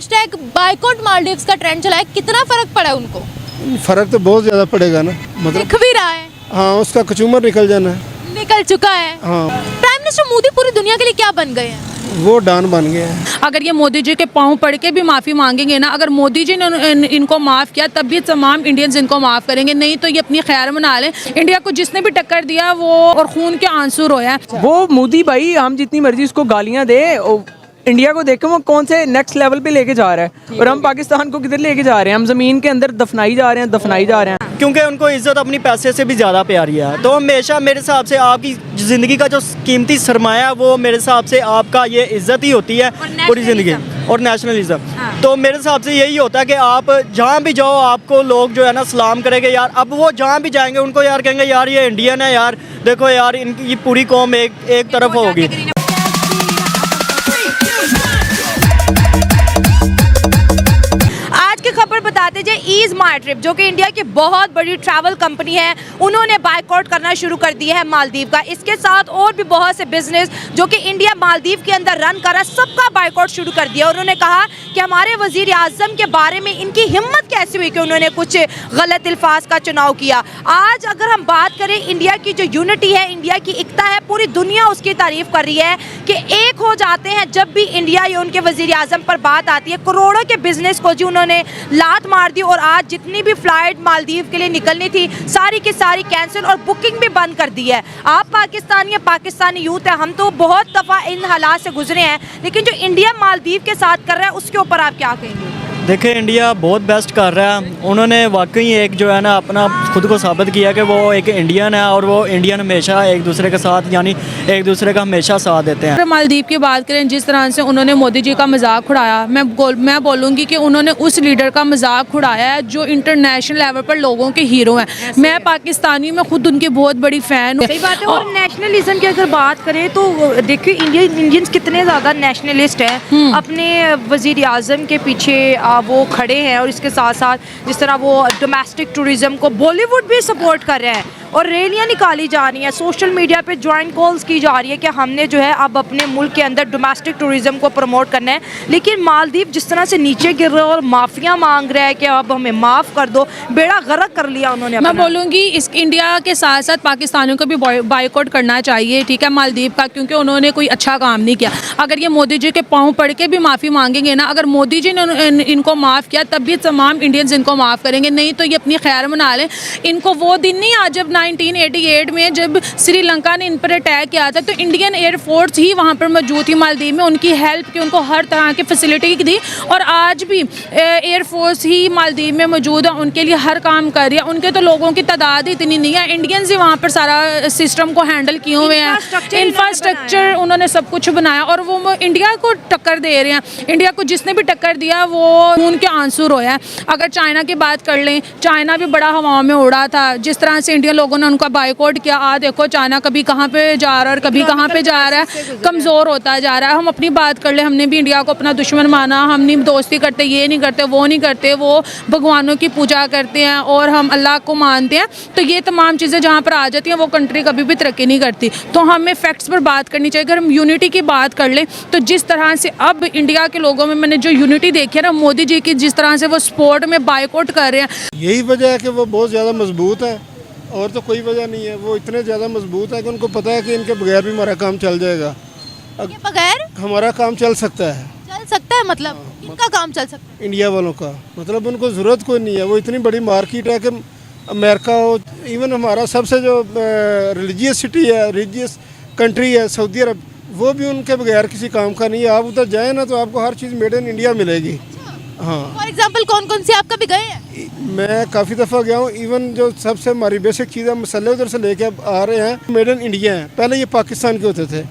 Hashtag boycott Maldives का trend चला है, कितना फर्क पड़ा है उनको? फ़र्क तो बहुत ज़्यादा पड़ेगा ना, मतलब दिख भी रहा है, हाँ उसका कचूमर निकल जाना है। निकल चुका है। हाँ प्राइम मिनिस्टर मोदी पूरी दुनिया के लिए क्या बन गए हैं? वो डॉन बन गया है। अगर ये मोदी जी के पाँव पड़ के भी माफ़ी मांगेंगे ना, अगर मोदी जी ने इनको माफ़ किया तब भी तमाम इंडियंस इनको माफ़ करेंगे, नहीं तो ये अपनी खैर मना लें। इंडिया को जिसने भी टक्कर दिया वो और खून के आंसू रोया। वो मोदी भाई हम जितनी मर्जी उसको गालियां दे, इंडिया को देख के वो कौन से नेक्स्ट लेवल पे लेके जा रहा है, और हम पाकिस्तान को किधर लेके जा रहे हैं? हम ज़मीन के अंदर दफनाई जा रहे हैं। क्योंकि उनको इज्जत अपनी पैसे से भी ज़्यादा प्यारी है। तो हमेशा मेरे हिसाब से आपकी ज़िंदगी का जो कीमती सरमाया है वो मेरे हिसाब से आपका ये इज्जत ही होती है पूरी ज़िंदगी, और नेशनलिज्म। तो मेरे हिसाब से यही होता है कि आप जहाँ भी जाओ आपको लोग जो है ना सलाम करेंगे यार। अब वो जहाँ भी जाएंगे उनको यार कहेंगे यार ये इंडियन है यार, देखो यार इनकी पूरी कौम एक तरफ होगी। खबर बताते जाए, ईज माई ट्रिप जो कि इंडिया की बहुत बड़ी ट्रैवल कंपनी है, उन्होंने बायकॉट करना शुरू कर दिया है मालदीव का। इसके साथ और भी बहुत से बिजनेस जो कि इंडिया मालदीव के अंदर रन कर रहा है, सबका बायकॉट शुरू कर दिया। उन्होंने कहा कि हमारे वजीर आजम के बारे में इनकी हिम्मत कैसे हुई कि उन्होंने कुछ गलत अल्फाज का चुनाव किया। आज अगर हम बात करें इंडिया की जो यूनिटी है, इंडिया की एकता है, पूरी दुनिया उसकी तारीफ कर रही है कि एक हो जाते हैं जब भी इंडिया या उनके वजीर आजम पर बात आती है। करोड़ों के बिजनेस को जी उन्होंने लात मार दी, और आज जितनी भी फ्लाइट मालदीव के लिए निकलनी थी सारी की सारी कैंसिल और बुकिंग भी बंद कर दी है। आप पाकिस्तानी या पाकिस्तानी यूथ है, हम तो बहुत दफ़ा इन हालात से गुजरे हैं, लेकिन जो इंडिया मालदीव के साथ कर रहा है उसके ऊपर आप क्या कहेंगे? देखिए इंडिया बहुत बेस्ट कर रहा है। उन्होंने वाकई एक जो है ना अपना खुद को साबित किया कि वो एक इंडियन है, और वो इंडियन हमेशा एक दूसरे के साथ यानी एक दूसरे का हमेशा साथ देते हैं। मालदीव की बात करें, जिस तरह से उन्होंने मोदी जी का मजाक उड़ाया, मैं बोलूँगी कि उन्होंने उस लीडर का मजाक उड़ाया है जो इंटरनेशनल लेवल पर लोगों के हीरो हैं। मैं पाकिस्तानी में खुद उनकी बहुत बड़ी फ़ैन हूँ। सही बात है। और नेशनलिज्म की अगर बात करें तो देखिए इंडियंस कितने ज़्यादा नेशनलिस्ट हैं, अपने वजीर आज़म के पीछे वो खड़े हैं, और इसके साथ साथ जिस तरह वो डोमेस्टिक टूरिज़्म को बॉलीवुड भी सपोर्ट कर रहे हैं, और रैलियाँ निकाली जा रही हैं, सोशल मीडिया पे ज्वाइंट कॉल्स की जा रही है कि हमने जो है अब अपने मुल्क के अंदर डोमेस्टिक टूरिज़्म को प्रमोट करना है। लेकिन मालदीव जिस तरह से नीचे गिर रहा है और माफिया मांग रहा है कि अब हमें माफ़ कर दो, बेड़ा गर्क कर लिया उन्होंने। मैं बोलूँगी इस इंडिया के साथ साथ पाकिस्तानियों को भी बायकॉट करना चाहिए, ठीक है, मालदीव का, क्योंकि उन्होंने कोई अच्छा काम नहीं किया। अगर ये मोदी जी के पाँव पड़ के भी माफ़ी मांगेंगे ना, अगर मोदी जी ने इनको माफ़ किया तब भी तमाम इंडियंस इनको माफ़ करेंगे, नहीं तो ये अपनी खैर मना लें। इनको वो दिन नहीं आज जब 1988 में जब श्रीलंका ने इन पर अटैक किया था, तो इंडियन एयरफोर्स ही वहाँ पर मौजूद थी मालदीव में, उनकी हेल्प की, उनको हर तरह की फैसिलिटी दी, और आज भी एयरफोर्स ही मालदीव में मौजूद है, उनके लिए हर काम कर रही है। उनके तो लोगों की तादाद ही इतनी नहीं है, इंडियंस ही वहाँ पर सारा सिस्टम को हैंडल किए हुए हैं, इंफ्रास्ट्रक्चर उन्होंने सब कुछ बनाया, और वो इंडिया को टक्कर दे रहे हैं। इंडिया को जिसने भी टक्कर दिया वो खून के आंसू रोया है। अगर चाइना की बात कर लें, चाइना भी बड़ा हवाओं में उड़ा था, जिस तरह से इंडियन लोगों ने उनका बायकॉट किया। देखो चाइना कभी कहाँ पे जा रहा है और कभी कहाँ पे जा रहा है, कमज़ोर होता जा रहा है। हम अपनी बात कर ले, हमने भी इंडिया को अपना दुश्मन माना, हम नहीं दोस्ती करते, ये नहीं करते, वो नहीं करते, वो भगवानों की पूजा करते हैं और हम अल्लाह को मानते हैं। तो ये तमाम चीज़ें जहाँ पर आ जाती हैं वो कंट्री कभी भी तरक्की नहीं करती। तो हमें फैक्ट्स पर बात करनी चाहिए। अगर हम यूनिटी की बात कर लें तो जिस तरह से अब इंडिया के लोगों में मैंने जो यूनिटी देखी है ना, मोदी जी की जिस तरह से वो स्पोर्ट में बायकॉट कर रहे हैं, यही वजह है कि वो बहुत ज़्यादा मजबूत है, और तो कोई वजह नहीं है। वो इतने ज़्यादा मजबूत है कि उनको पता है कि इनके बगैर भी हमारा काम चल जाएगा। बगैर हमारा काम चल सकता है, मतलब इनका काम चल सकता है, इंडिया वालों का, मतलब उनको ज़रूरत कोई नहीं है। वो इतनी बड़ी मार्केट है कि अमेरिका हो, इवन हमारा सबसे जो रिलीजियस सिटी है, रिलीजियस कंट्री है सऊदी अरब, वो भी उनके बगैर किसी काम का नहीं है। आप उधर जाएँ ना तो आपको हर चीज़ मेड इन इंडिया मिलेगी। हाँ, फॉर एग्जाम्पल कौन कौन सी आप कभी गए हैं? मैं काफ़ी दफ़ा गया हूँ। इवन जो सबसे हमारी बेसिक चीज़ें मसाले उधर से लेके अब आ रहे हैं, मेड इन इंडिया हैं। पहले ये पाकिस्तान के होते थे,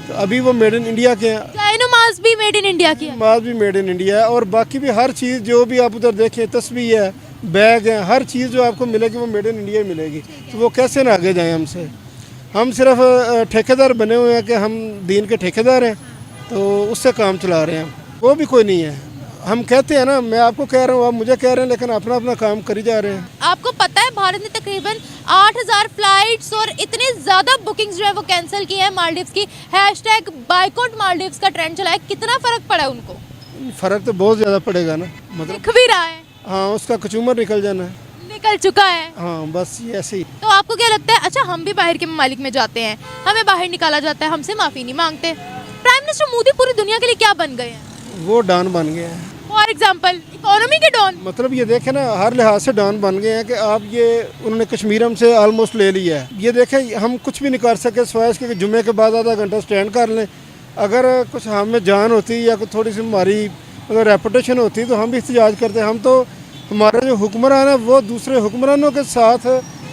तो अभी वो मेड इन इंडिया के हैं। नमाज भी मेड इन इंडिया की है, नमाज भी मेड इन इंडिया है, और बाकी भी हर चीज़ जो भी आप उधर देखें, तस्बीह है, बैग है, हर चीज़ जो आपको मिलेगी वो मेड इन इंडिया मिलेगी। तो वो कैसे ना आगे जाएँ हमसे? हम सिर्फ ठेकेदार बने हुए हैं कि हम दीन के ठेकेदार हैं, तो उससे काम चला रहे हैं। वो भी कोई नहीं है। हम कहते हैं ना, मैं आपको कह रहा हूँ, आप मुझे कह रहे हैं, लेकिन अपना अपना काम करी जा रहे हैं। आपको पता है भारत ने तकरीबन 8000 फ्लाइट्स और इतनी ज़्यादा बुकिंग्स जो है वो कैंसिल की है मालदीव्स की। हैशटैग बायकॉट मालदीव्स का ट्रेंड चला है, कितना फ़र्क पड़ा है उनको? फ़र्क तो बहुत ज़्यादा पड़ेगा ना, मतलब दिख भी रहा है, हाँ उसका कचूमर निकल जाना है। निकल चुका है। हाँ बस ये ऐसे ही। तो आपको क्या लगता है, अच्छा हम भी बाहर के ममालिक में जाते हैं, हमें बाहर निकाला जाता है, हमसे माफ़ी नहीं मांगते। प्राइम मिनिस्टर मोदी पूरी दुनिया के लिए क्या बन गए हैं? वो डॉन बन गए हैं, फॉर एग्जाम्पल इकोनॉमी के डॉन। मतलब ये देखें ना हर लिहाज से डॉन बन गए हैं कि आप ये उन्होंने कश्मीर हमसे ऑलमोस्ट ले लिया है। ये देखें हम कुछ भी नहीं कर सके सिवाय इसके कि जुम्मे के बाद आधा घंटा स्टैंड कर लें। अगर कुछ हमें जान होती या कुछ थोड़ी सी हमारी मतलब रेपुटेशन होती तो हम भी एहतजाज करते। हम तो हमारे जो हुक्मरान है वो दूसरे हुक्मरानों के साथ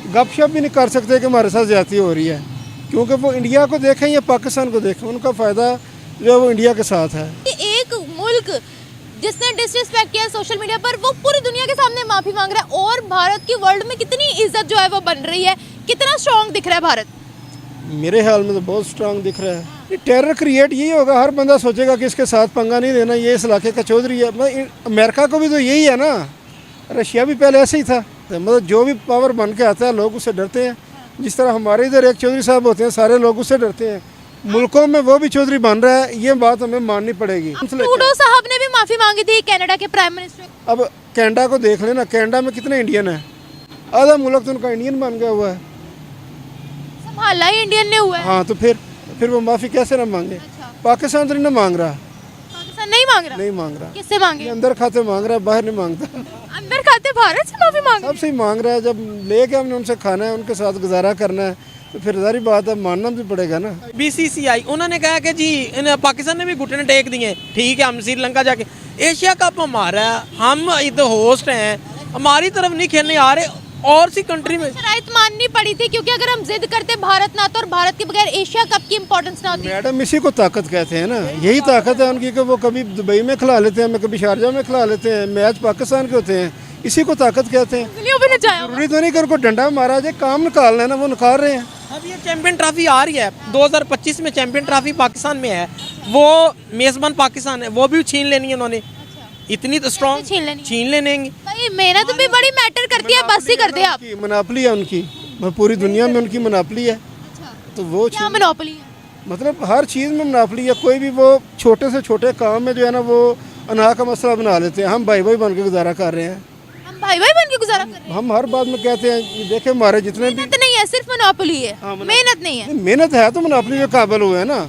गपशप भी नहीं कर सकते कि हमारे साथ ज़्यादती हो रही है, क्योंकि वो इंडिया को देखें या पाकिस्तान को देखें, उनका फ़ायदा जो है वो इंडिया के साथ है। एक मुल्क जिसने डिसरिस्पेक्ट किया सोशल मीडिया पर, वो पूरी दुनिया के सामने माफी मांग रहा है, और भारत की वर्ल्ड में कितनी इज्जत जो है वो बन रही है, कितना स्ट्रॉन्ग दिख रहा है भारत। मेरे ख्याल में तो बहुत स्ट्रांग दिख रहा है। ये टेरर क्रिएट यही होगा, हर बंदा सोचेगा कि इसके साथ पंगा नहीं लेना, ये इस इलाके का चौधरी है। मतलब अमेरिका को भी तो यही है ना, रशिया भी पहले ऐसे ही था। मतलब जो भी पावर बन के आता है लोग उससे डरते हैं। जिस तरह हमारे इधर एक चौधरी साहब होते हैं, सारे लोग उससे डरते हैं। मुल्कों में वो भी चौधरी बन रहा है, ये बात हमें माननी पड़ेगी। ट्रूडो साहब ने भी माफी मांगी थी, कनाडा के प्राइम मिनिस्टर। अब कनाडा को देख लेना, कनाडा में कितने इंडियन है, आधा मुल्क तो उनका इंडियन बन गया हुआ है। संभाला ही इंडियन ने हुआ है। हाँ तो फिर वो माफ़ी कैसे ना मांगे? अच्छा। पाकिस्तान तो नहीं मांग रहा, पाकिस्तान नहीं मांग रहा, नहीं मांग रहा। किससे मांगे? ये अंदर खाते मांग रहा है, बाहर नहीं मांगता। अंदर खाते भारत से माफी मांग। सबसे ही मांग रहा है। जब लेके हमने उनसे खाना है, उनके साथ गुजारा करना है, तो फिर जारी बात है मानना भी पड़ेगा ना। बीसीसीआई उन्होंने कहा कि जी पाकिस्तान ने भी घुटने टेक दिए, ठीक है हम श्रीलंका जाके एशिया कप हमारा है, हम इधर होस्ट हैं, हमारी तरफ नहीं खेलने आ रहे, और सी कंट्री में शराइत माननी पड़ी थी, क्योंकि अगर हम जिद करते भारत ना तो, और भारत के बगैर एशिया कप की इंपॉर्टेंस ना होती। मैडम इसी को ताकत कहते हैं ना, यही ताकत है उनकी कि वो कभी दुबई में खिला लेते हैं, कभी शारजा में खिला लेते हैं, मैच पाकिस्तान के होते हैं, इसी को ताकत कहते हैं। उंगलियों पे नचाया हुआ। जरूरी तो नहीं कि उनको डंडा मारा जाए, काम निकालना है ना, वो निकाल रहे हैं। अब ये चैंपियन ट्रॉफी आ रही है 2025 में, चैंपियन ट्रॉफी पाकिस्तान में है, वो मेजबान पाकिस्तान है, वो भी छीन लेनी है उन्होंने, इतनी तो स्ट्रॉन्ग छीन लेंगे। भाई मेहनत भी बड़ी मैटर करती है, बस ही करते हैं आप। मनापली है उनकी, पूरी दुनिया में उनकी मनापली है। तो वो क्या मोनोपोली है? मतलब हर चीज़ में मनापली है। कोई भी वो छोटे से छोटे काम में जो है ना वो अनाह का मसला बना लेते हैं। हम भाई भाई बन के गुजारा कर रहे हैं, हम भाई भाई बन के गुजारा कर रहे हैं। हम हर बात में कहते हैं देखे हमारे जितने भी मेहनत नहीं है, सिर्फ मोनोपोली है। हाँ, मेहनत नहीं है। मेहनत है तो मनापली के काबिल हुए हैं ना।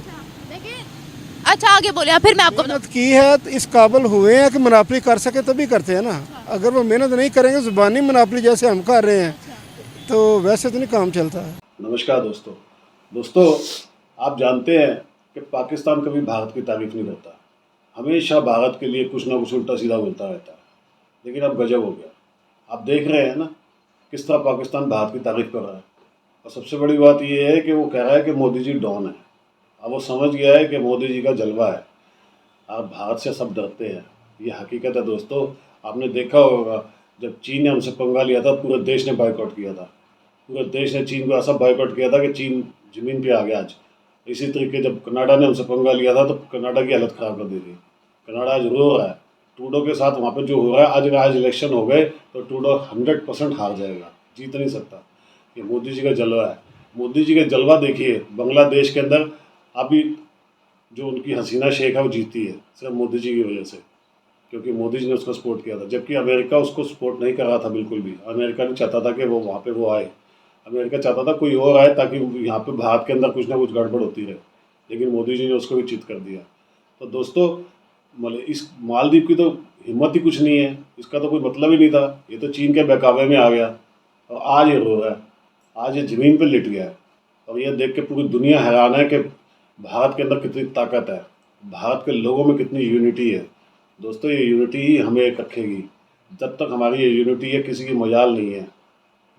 अच्छा आगे बोले, फिर मैं आपको मेहनत की है तो इस काबिल हुए हैं कि मनापली कर सके तभी करते हैं ना। अगर वो मेहनत नहीं करेंगे, जुबानी मनापली जैसे हम कर रहे हैं, तो वैसे तो नहीं काम चलता है। नमस्कार दोस्तों, आप जानते हैं कि पाकिस्तान कभी भारत की तारीफ नहीं करता, हमेशा भारत के लिए कुछ ना कुछ उल्टा सीधा बोलता रहता है। लेकिन अब गजब हो गया, आप देख रहे हैं ना किस तरह पाकिस्तान भारत की तारीफ कर रहा है। और सबसे बड़ी बात ये है कि वो कह रहा है कि मोदी जी डॉन है। अब वो समझ गया है कि मोदी जी का जलवा है, अब भारत से सब डरते हैं, ये हकीकत है दोस्तों। आपने देखा होगा जब चीन ने हमसे पंगा लिया था, पूरे देश ने बायकॉट किया था, पूरे देश ने चीन को ऐसा बायकॉट किया था कि चीन ज़मीन पे आ गया आज। इसी तरीके जब कनाडा ने हमसे पंगा लिया था तो कनाडा की हालत ख़राब कर दी थी। कनाडा आज रो रहा है ट्रूडो के साथ, वहाँ पे जो हो रहा है। आज इलेक्शन हो गए तो ट्रूडो 100% हार जाएगा, जीत नहीं सकता। ये मोदी जी का जलवा है। मोदी जी का जलवा देखिए, बांग्लादेश के अंदर अभी जो उनकी हसीना शेख है वो जीती है सिर्फ मोदी जी की वजह से, क्योंकि मोदी जी ने उसको सपोर्ट किया था। जबकि अमेरिका उसको सपोर्ट नहीं कर रहा था बिल्कुल भी। अमेरिका नहीं चाहता था कि वो वहाँ पे वो आए, अमेरिका चाहता था कोई और आए ताकि यहाँ पे भारत के अंदर कुछ ना कुछ गड़बड़ होती रहे। लेकिन मोदी जी ने उसको भी चित कर दिया। तो दोस्तों इस मालदीव की तो हिम्मत ही कुछ नहीं है, इसका तो कोई मतलब ही नहीं था। ये तो चीन के बहकावे में आ गया और आज ये रो रहा है, आज ये ज़मीन पर लिट गया है। और ये देख के पूरी दुनिया हैरान है कि भारत के अंदर कितनी ताकत है, भारत के लोगों में कितनी यूनिटी है। दोस्तों ये यूनिटी ही हमें एक रखेगी। जब तक हमारी ये यूनिटी है किसी की मजाल नहीं है।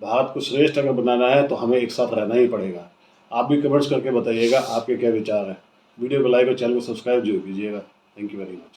भारत को श्रेष्ठ अगर बनाना है तो हमें एक साथ रहना ही पड़ेगा। आप भी कमेंट्स करके बताइएगा आपके क्या विचार हैं। वीडियो को लाइक और चैनल को सब्सक्राइब जरूर कीजिएगा। Thank you very much.